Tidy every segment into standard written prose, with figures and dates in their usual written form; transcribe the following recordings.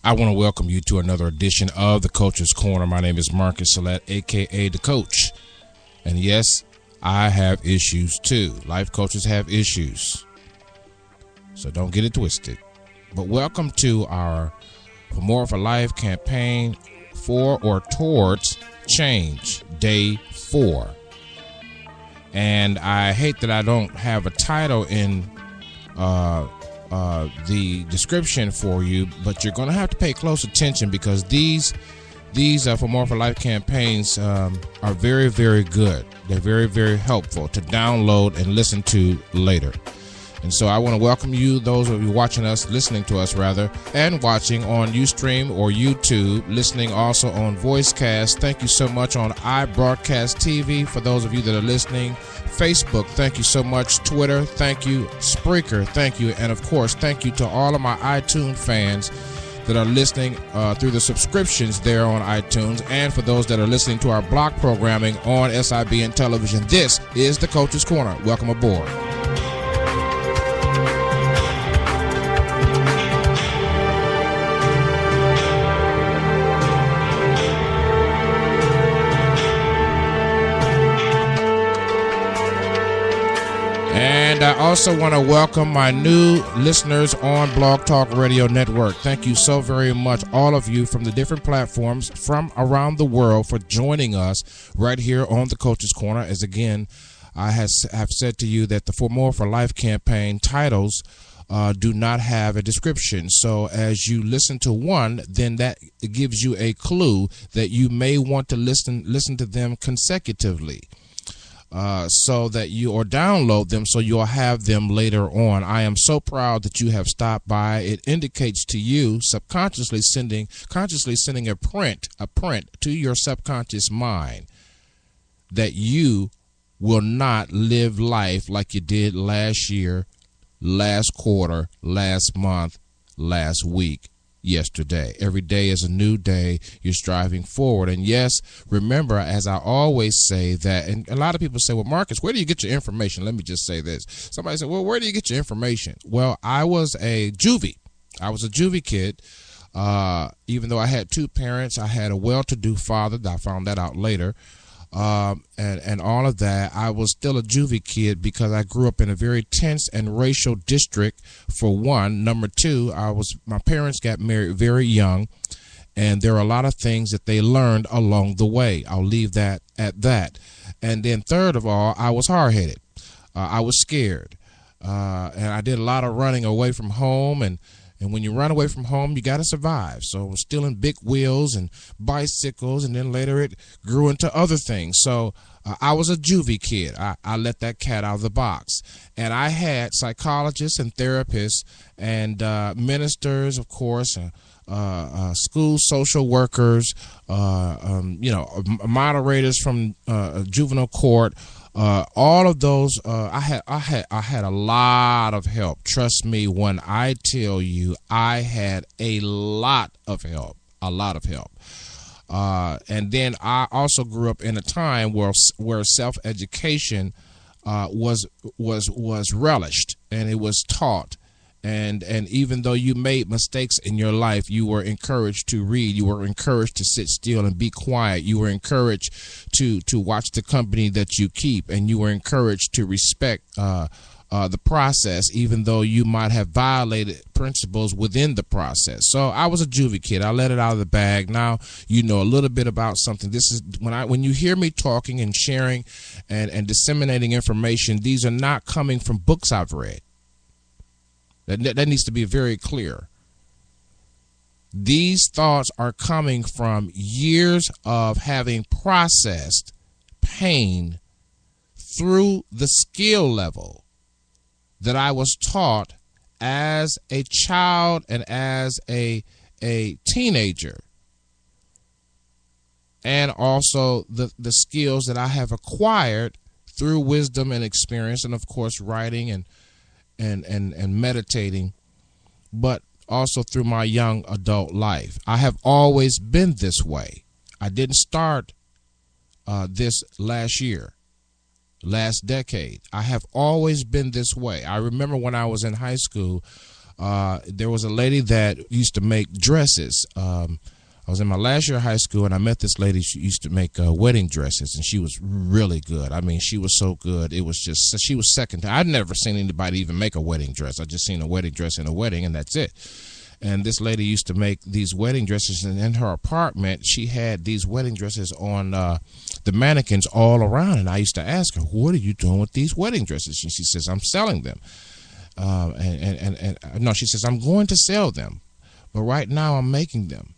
I want to welcome you to another edition of the Coach's Corner. My name is Marcus Salette, a.k.a. The Coach. And yes, I have issues too. Life coaches have issues. So don't get it twisted. But welcome to our For More for Life campaign for or towards change, day 4. And I hate that I don't have a title in the description for you, but you're going to have to pay close attention because these For More for Life campaigns are very, very good. They're very, very helpful to download and listen to later. And so I want to welcome you, those of you watching us, listening to us rather, and watching on Ustream or YouTube, listening also on VoiceCast. Thank you so much on iBroadcast TV for those of you that are listening. Facebook, thank you so much. Twitter, thank you. Spreaker, thank you. And of course, thank you to all of my iTunes fans that are listening through the subscriptions there on iTunes, and for those that are listening to our block programming on SIBN television. This is the Coach's Corner. Welcome aboard. And I also want to welcome my new listeners on Blog Talk Radio Network. Thank you so very much, all of you from the different platforms from around the world, for joining us right here on the Coach's Corner. As again, I have said to you that the For More for Life campaign titles do not have a description. So as you listen to one, then that gives you a clue that you may want to listen to them consecutively. So that you, or download them so you'll have them later on. I am so proud that you have stopped by. It indicates to you consciously sending a print to your subconscious mind that you will not live life like you did last year, last quarter, last month, last week, yesterday. Every day is a new day. You're striving forward. And yes, remember, as I always say that, and a lot of people say, well, Marcus, where do you get your information? Let me just say this. Somebody said, well, where do you get your information? Well, I was a juvie. I was a juvie kid. Even though I had 2 parents, I had a well-to-do father. I found that out later. And all of that, I was still a juvie kid because I grew up in a very tense and racial district, for one. Number 2, my parents got married very young, and there are a lot of things that they learned along the way. I'll leave that at that. And then third of all, I was hard-headed. I was scared. And I did a lot of running away from home, and when you run away from home, you got to survive. So I was stealing big wheels and bicycles, and then later it grew into other things. So I was a juvie kid. I let that cat out of the box. And I had psychologists and therapists and ministers, of course, school social workers, moderators from juvenile court. All of those, I had a lot of help. Trust me when I tell you, I had a lot of help. And then I also grew up in a time where self-education was relished, and it was taught. And even though you made mistakes in your life, you were encouraged to read. You were encouraged to sit still and be quiet. You were encouraged to watch the company that you keep, and you were encouraged to respect the process, even though you might have violated principles within the process. So I was a juvie kid. I let it out of the bag. Now you know a little bit about something. This is when you hear me talking and sharing and disseminating information, these are not coming from books I've read. That needs to be very clear. These thoughts are coming from years of having processed pain through the skill level that I was taught as a child and as a teenager, and also the skills that I have acquired through wisdom and experience, and of course writing and meditating, but also through my young adult life. I have always been this way. I didn't start this last year, last decade. I have always been this way. I remember when I was in high school, There was a lady that used to make dresses. I was in my last year of high school, and I met this lady. She used to make wedding dresses, and she was really good. I mean, she was so good. It was just, she was second to, I'd never seen anybody even make a wedding dress. I just seen a wedding dress in a wedding, and that's it. And this lady used to make these wedding dresses, and in her apartment, she had these wedding dresses on the mannequins all around. And I used to ask her, what are you doing with these wedding dresses? And she says, I'm selling them. No, she says, I'm going to sell them, but right now I'm making them.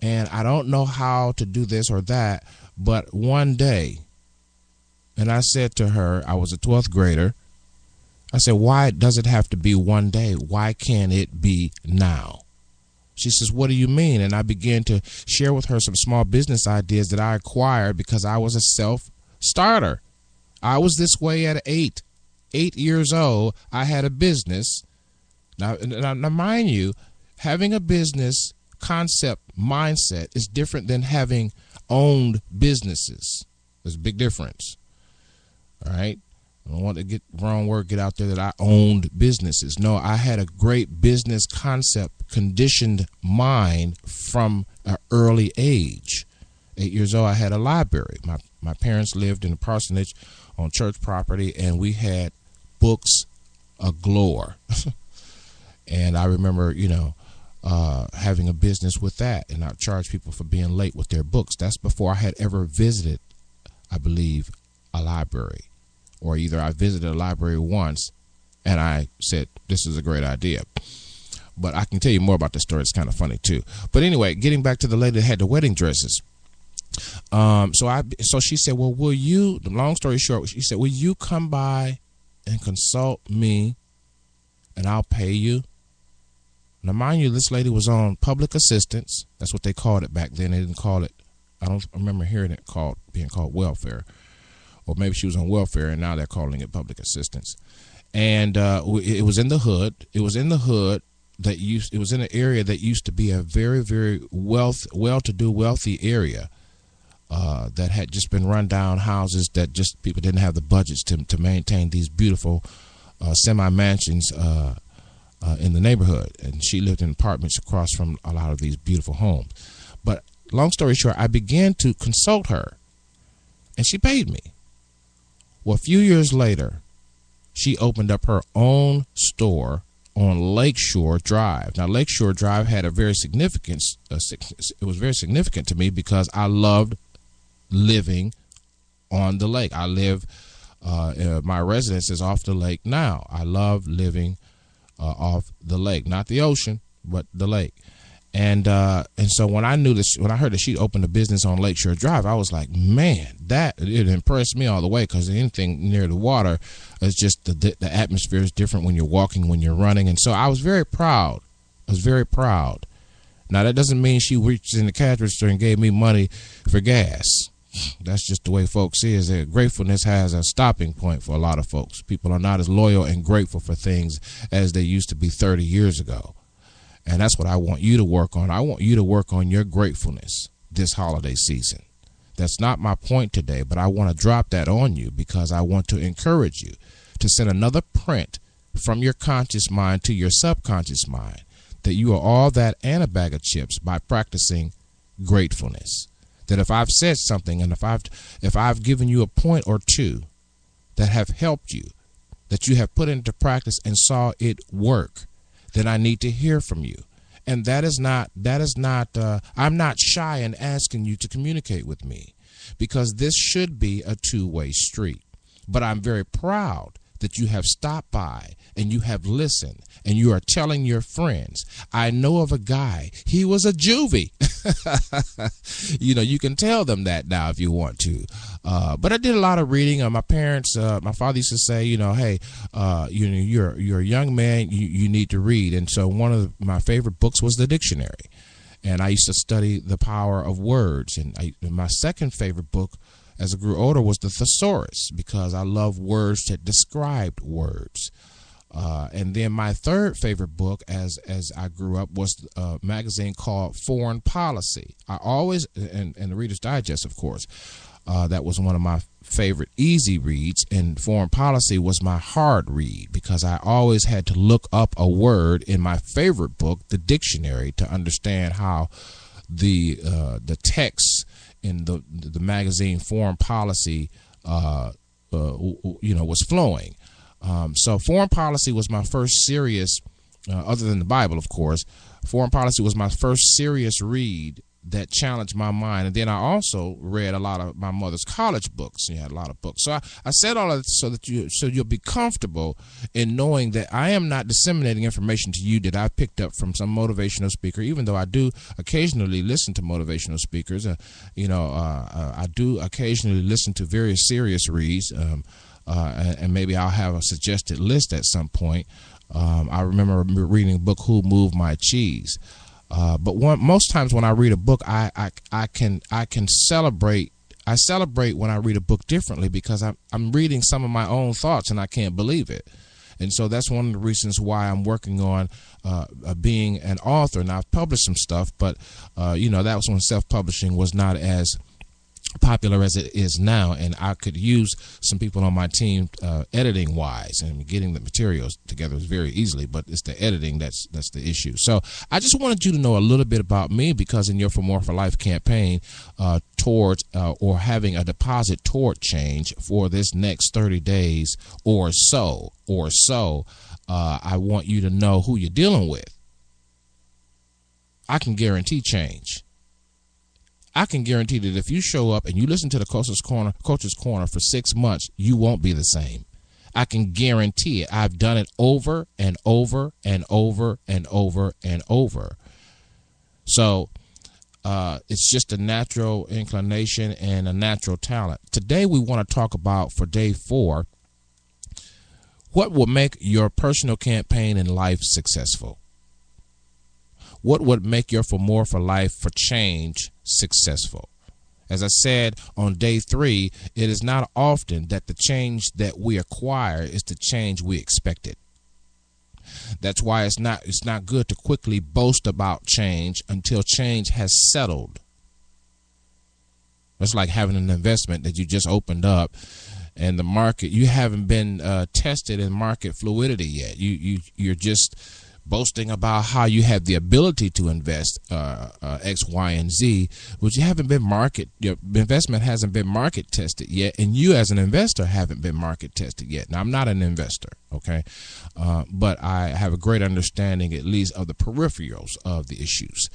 And I don't know how to do this or that, but one day, and I said to her, I was a 12th grader, I said, why does it have to be one day? Why can't it be now? She says, what do you mean? And I began to share with her some small business ideas that I acquired because I was a self-starter. I was this way at 8 years old. I had a business. Now, mind you, having a business concept mindset is different than having owned businesses. There's a big difference. All right. I don't want to get wrong word get out there that I owned businesses. No, I had a great business concept conditioned mind from an early age. 8 years old, I had a library. My parents lived in a parsonage on church property, and we had books galore. And I remember, having a business with that, and I charged people for being late with their books. That's before I had ever visited, I believe, a library. Or either I visited a library once and I said, this is a great idea. But I can tell you more about the story. It's kind of funny too. But anyway, getting back to the lady that had the wedding dresses. So she said, well, will you, the long story short, she said, will you come by and consult me and I'll pay you? Now, mind you, this lady was on public assistance. That's what they called it back then. They didn't call it, I don't remember hearing it being called welfare. Or maybe she was on welfare, and now they're calling it public assistance. And it was in the hood. It was in the hood it was in an area that used to be a very, very well-to-do, wealthy area that had just been run down houses that just people didn't have the budgets to maintain these beautiful semi-mansions in the neighborhood. And she lived in apartments across from a lot of these beautiful homes. But long story short, I began to consult her, and she paid me. Well, a few years later, she opened up her own store on Lakeshore Drive. Now, Lakeshore Drive had a very significant, it was very significant to me because I loved living on the lake. I live, my residence is off the lake now. I love living off the lake, not the ocean, but the lake. And so when I heard that she'd opened a business on Lakeshore Drive, I was like, man, it impressed me all the way, because anything near the water is just the atmosphere is different when you're walking, when you're running. And so I was very proud. Now, that doesn't mean she reached in the cash register and gave me money for gas. That's just the way folks is. Gratefulness has a stopping point for a lot of folks. People are not as loyal and grateful for things as they used to be 30 years ago. And that's what I want you to work on. I want you to work on your gratefulness this holiday season. That's not my point today, but I want to drop that on you because I want to encourage you to send another print from your conscious mind to your subconscious mind that you are all that and a bag of chips by practicing gratefulness. That if I've said something and if I've given you a point or two that have helped you, that you have put into practice and saw it work, then I need to hear from you. And I'm not shy in asking you to communicate with me, because this should be a two-way street. But I'm very proud that you have stopped by and you have listened and you are telling your friends. I know of a guy, he was a juvie. You can tell them that now if you want to. But I did a lot of reading. My parents, my father used to say, hey, you're a young man, you need to read. And so one of my favorite books was the dictionary. And I used to study the power of words. And my second favorite book as I grew older was the thesaurus, because I love words that described words. And then my third favorite book as I grew up was a magazine called Foreign Policy. I always, and the Reader's Digest, of course, That was one of my favorite easy reads, and Foreign Policy was my hard read because I always had to look up a word in my favorite book, the dictionary, to understand how the text in the magazine Foreign Policy was flowing. So Foreign Policy was my first serious, other than the Bible, of course, Foreign Policy was my first serious read that challenged my mind. And then I also read a lot of my mother's college books. She had a lot of books. So I said all of this so you'll be comfortable in knowing that I am not disseminating information to you that I picked up from some motivational speaker, even though I do occasionally listen to motivational speakers. I do occasionally listen to very serious reads, and maybe I'll have a suggested list at some point. I remember reading a book, Who Moved My Cheese? But most times when I read a book, I can celebrate. I celebrate when I read a book differently because I'm reading some of my own thoughts and I can't believe it. And so that's one of the reasons why I'm working on being an author. Now I've published some stuff, but that was when self-publishing was not as popular as it is now, and I could use some people on my team editing wise, and getting the materials together is very easily, but it's the editing that's the issue. So I just wanted you to know a little bit about me, because in your For More for Life campaign towards or having a deposit toward change for this next 30 days or so, I want you to know who you're dealing with. I can guarantee change. I can guarantee that if you show up and you listen to the Coach's Corner for 6 months, you won't be the same. I can guarantee it. I've done it over and over and over and over and over. So it's just a natural inclination and a natural talent. Today we want to talk about, for day 4, what will make your personal campaign in life successful. What would make your For More for Life for Change successful? As I said on day 3, it is not often that the change that we acquire is the change we expected. That's why it's not good to quickly boast about change until change has settled. It's like having an investment that you just opened up, and the market, you haven't been tested in market fluidity yet. You're just boasting about how you have the ability to invest X, Y, and Z, but you haven't been your investment hasn't been market tested yet, and you as an investor haven't been market tested yet. Now, I'm not an investor, okay, but I have a great understanding, at least, of the peripherals of the issues,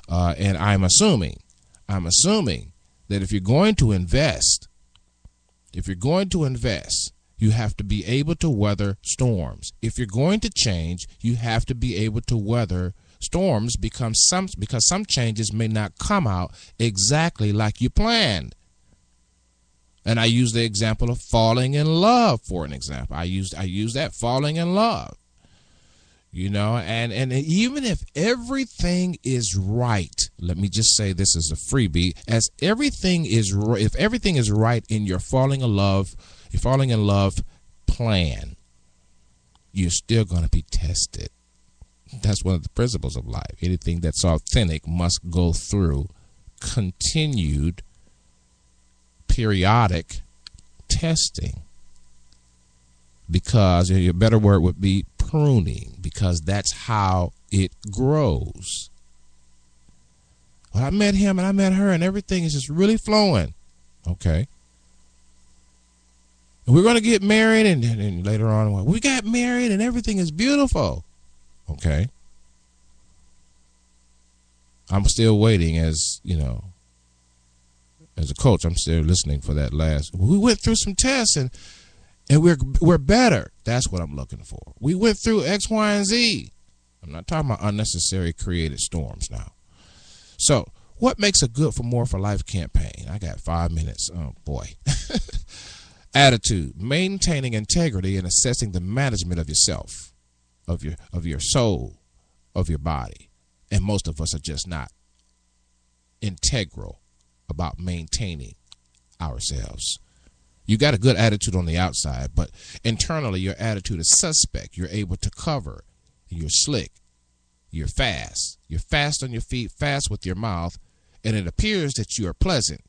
and I'm assuming that if you're going to invest, you have to be able to weather storms. If you're going to change, you have to be able to weather storms, because some changes may not come out exactly like you planned. And I use the example of falling in love for an example. I use that, falling in love. And even if everything is right, let me just say this is a freebie, if everything is right in your falling in love plan, you're still going to be tested. That's one of the principles of life. Anything that's authentic must go through continued periodic testing, because a better word would be pruning, because that's how it grows. Well, I met him and I met her and everything is just really flowing. Okay. We're going to get married, and later on, we got married and everything is beautiful. Okay. I'm still waiting, as a coach, I'm still listening for that last. We went through some tests and we're better. That's what I'm looking for. We went through X, Y, and Z. I'm not talking about unnecessary created storms now. So what makes a good For More for Life campaign? I got 5 minutes. Oh boy. Attitude, maintaining integrity and assessing the management of yourself, of your soul, of your body. And most of us are just not integral about maintaining ourselves. You got a good attitude on the outside, but internally your attitude is suspect. You're able to cover. You're slick. You're fast. You're fast on your feet, fast with your mouth, and it appears that you are pleasant.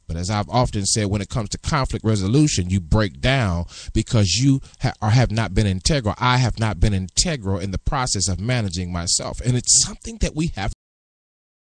But as I've often said, when it comes to conflict resolution, you break down because you have not been integral. I have not been integral in the process of managing myself. And it's something that we have